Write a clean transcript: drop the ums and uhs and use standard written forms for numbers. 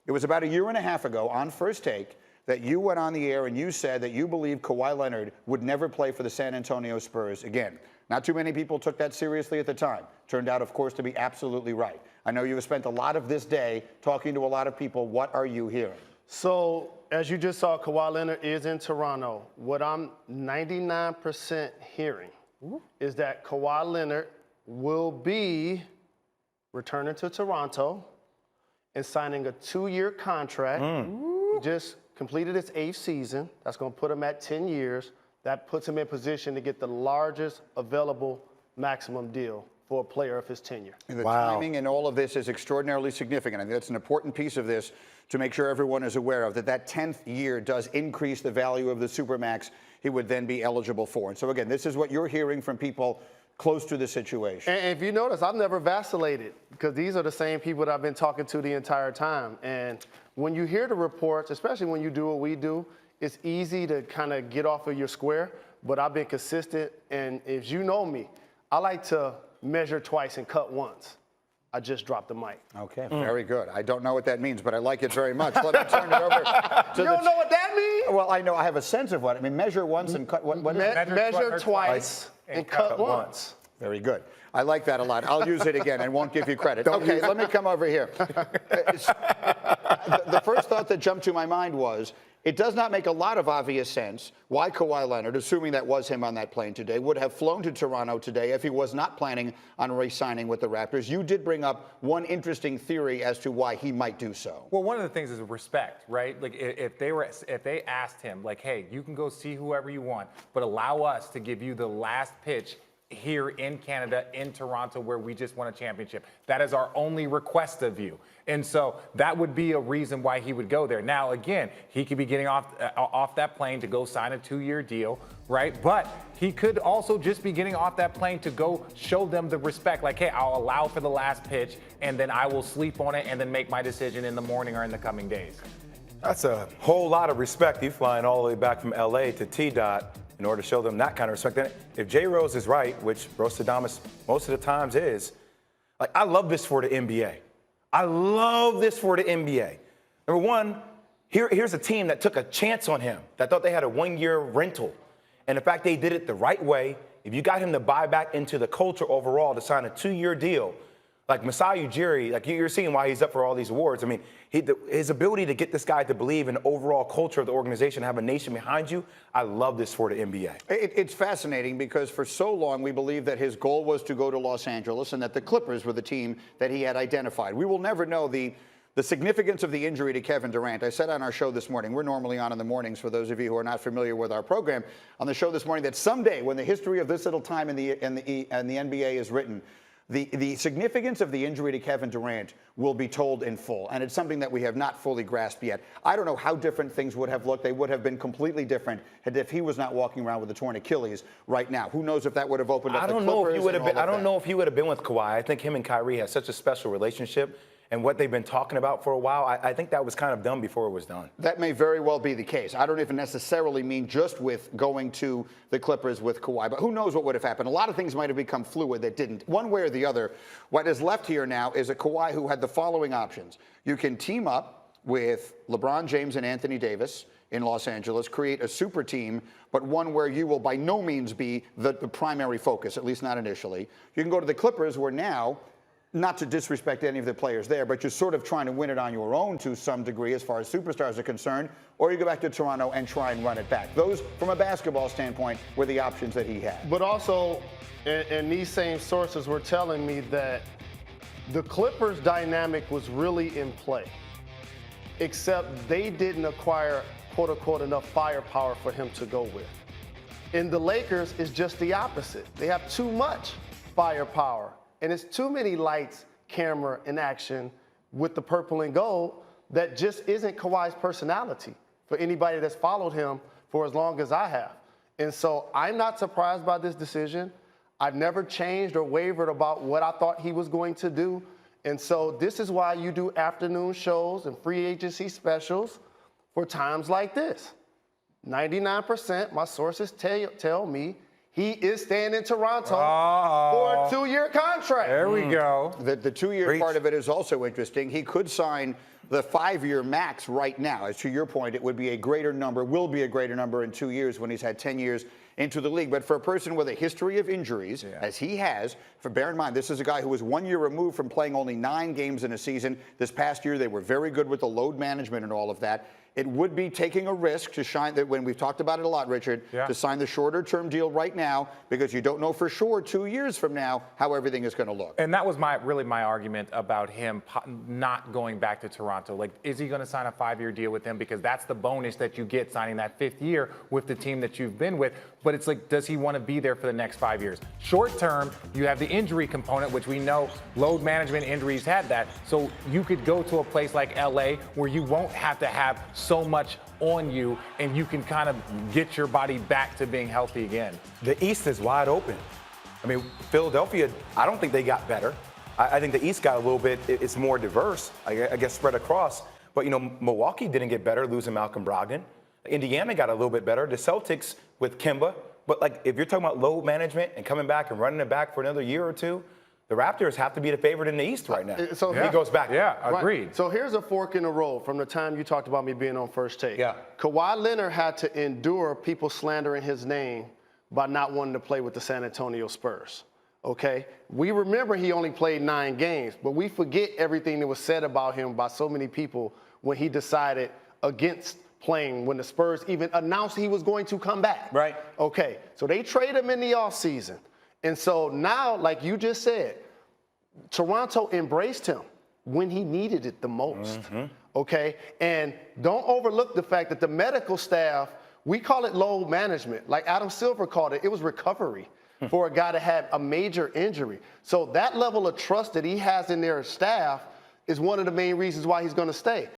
It was about a year and a half ago on First Take that you went on the air and you said that you believe Kawhi Leonard would never play for the San Antonio Spurs again. Not too many people took that seriously at the time. Turned out, of course, to be absolutely right. I know you've spent a lot of this day talking to a lot of people. What are you hearing? So, as you just saw, Kawhi Leonard is in Toronto. What I'm 99% hearing is that Kawhi Leonard will be returning to Toronto and signing a 2-year contract. He just completed his 8th season. That's going to put him at 10 years. That puts him in position to get the largest available maximum deal for a player of his tenure. And the timing in all of this is extraordinarily significant. I think that's an important piece of this to make sure everyone is aware of, that 10th year does increase the value of the Supermax he would then be eligible for. And so, again, this is what you're hearing from people close to the situation. And if you notice, I've never vacillated because these are the same people that I've been talking to the entire time. And when you hear the reports, especially when you do what we do, it's easy to kind of get off of your square, but I've been consistent. And as you know me, I like to measure twice and cut once. I just dropped the mic. Okay, very good. I don't know what that means, but I like it very much. Let me turn it over to You don't know what that means? Well, I know. I have a sense of what. I mean, measure once and cut. What is it? Measure twice and cut once. Very good. I like that a lot. I'll use it again and won't give you credit. Okay, let me come over here. The first thought that jumped to my mind was, it does not make a lot of obvious sense why Kawhi Leonard, assuming that was him on that plane today, would have flown to Toronto today if he was not planning on re-signing with the Raptors. You did bring up one interesting theory as to why he might do so. Well, one of the things is respect, right? Like if they asked him, like, hey, you can go see whoever you want, but allow us to give you the last pitch here in Canada, in Toronto, where we just won a championship. That is our only request of you. And so that would be a reason why he would go there. Now, again, he could be getting off that plane to go sign a 2-year deal, right? But he could also just be getting off that plane to go show them the respect. Like, hey, I'll allow for the last pitch, and then I will sleep on it and then make my decision in the morning or in the coming days. That's a whole lot of respect. You flying all the way back from LA to T-Dot in order to show them that kind of respect. And if J. Rose is right, which Rosadamas most of the times is, like, I love this for the NBA. I love this for the NBA. Number one, here's a team that took a chance on him, that thought they had a 1-year rental. And the fact they did it the right way, if you got him to buy back into the culture overall to sign a 2-year deal, like Masai Ujiri, like you're seeing why he's up for all these awards. I mean, his ability to get this guy to believe in the overall culture of the organization, have a nation behind you, I love this for the NBA. It's fascinating because for so long we believed that his goal was to go to Los Angeles and that the Clippers were the team that he had identified. We will never know the significance of the injury to Kevin Durant. I said on our show this morning, we're normally on in the mornings for those of you who are not familiar with our program, on the show this morning, that someday when the history of this little time in the NBA is written, the significance of the injury to Kevin Durant will be told in full, and it's something that we have not fully grasped yet. I don't know how different things would have looked. They would have been completely different if he was not walking around with a torn Achilles right now. Who knows if that would have opened up the Clippers? I don't know if he would have been with Kawhi. I think him and Kyrie have such a special relationship. And what they've been talking about for a while, I think that was kind of done before it was done. That may very well be the case. I don't even necessarily mean just with going to the Clippers with Kawhi, but who knows what would have happened. A lot of things might have become fluid that didn't. One way or the other, what is left here now is a Kawhi who had the following options. You can team up with LeBron James and Anthony Davis in Los Angeles, create a super team, but one where you will by no means be the primary focus, at least not initially. You can go to the Clippers where now, not to disrespect any of the players there, but you're sort of trying to win it on your own to some degree as far as superstars are concerned, or you go back to Toronto and try and run it back. Those, from a basketball standpoint, were the options that he had. But also, and these same sources were telling me that the Clippers dynamic was really in play, except they didn't acquire, quote unquote, enough firepower for him to go with. And the Lakers is just the opposite. They have too much firepower. And it's too many lights, camera, and action with the purple and gold that just isn't Kawhi's personality for anybody that's followed him for as long as I have. And so I'm not surprised by this decision. I've never changed or wavered about what I thought he was going to do. And so this is why you do afternoon shows and free agency specials for times like this. 99%, my sources tell me, he is staying in Toronto for a 2-year contract. There we go. The 2-year part of it is also interesting. He could sign the 5-year max right now. As to your point, it would be a greater number, will be a greater number in 2 years when he's had 10 years into the league. But for a person with a history of injuries, as he has, bear in mind, this is a guy who was 1 year removed from playing only 9 games in a season. This past year, they were very good with the load management and all of that. It would be taking a risk to shine that when we've talked about it a lot, Richard, to sign the shorter term deal right now because you don't know for sure 2 years from now how everything is going to look. And that was really my argument about him not going back to Toronto. Like, is he going to sign a 5-year deal with him? Because that's the bonus that you get signing that 5th year with the team that you've been with. But it's like, does he want to be there for the next 5 years? Short term, you have the injury component, which we know load management injuries had that. So you could go to a place like LA where you won't have to have so much on you and you can kind of get your body back to being healthy again. The East is wide open. I mean, Philadelphia, I don't think they got better. I think the East got a little bit, it's more diverse, I guess spread across. But, you know, Milwaukee didn't get better losing Malcolm Brogdon. Indiana got a little bit better. The Celtics with Kemba. But, like, if you're talking about load management and coming back and running it back for another year or two, the Raptors have to be the favorite in the East right now. So he goes back. Yeah, Right. agreed. So here's a fork in the road from the time you talked about me being on First Take. Yeah. Kawhi Leonard had to endure people slandering his name by not wanting to play with the San Antonio Spurs. Okay? We remember he only played 9 games, but we forget everything that was said about him by so many people when he decided against playing when the Spurs even announced he was going to come back. Right. Okay. So they trade him in the offseason. And so now, like you just said, Toronto embraced him when he needed it the most. Okay? And don't overlook the fact that the medical staff, we call it load management. Like Adam Silver called it was recovery for a guy to have a major injury. So that level of trust that he has in their staff is one of the main reasons why he's going to stay.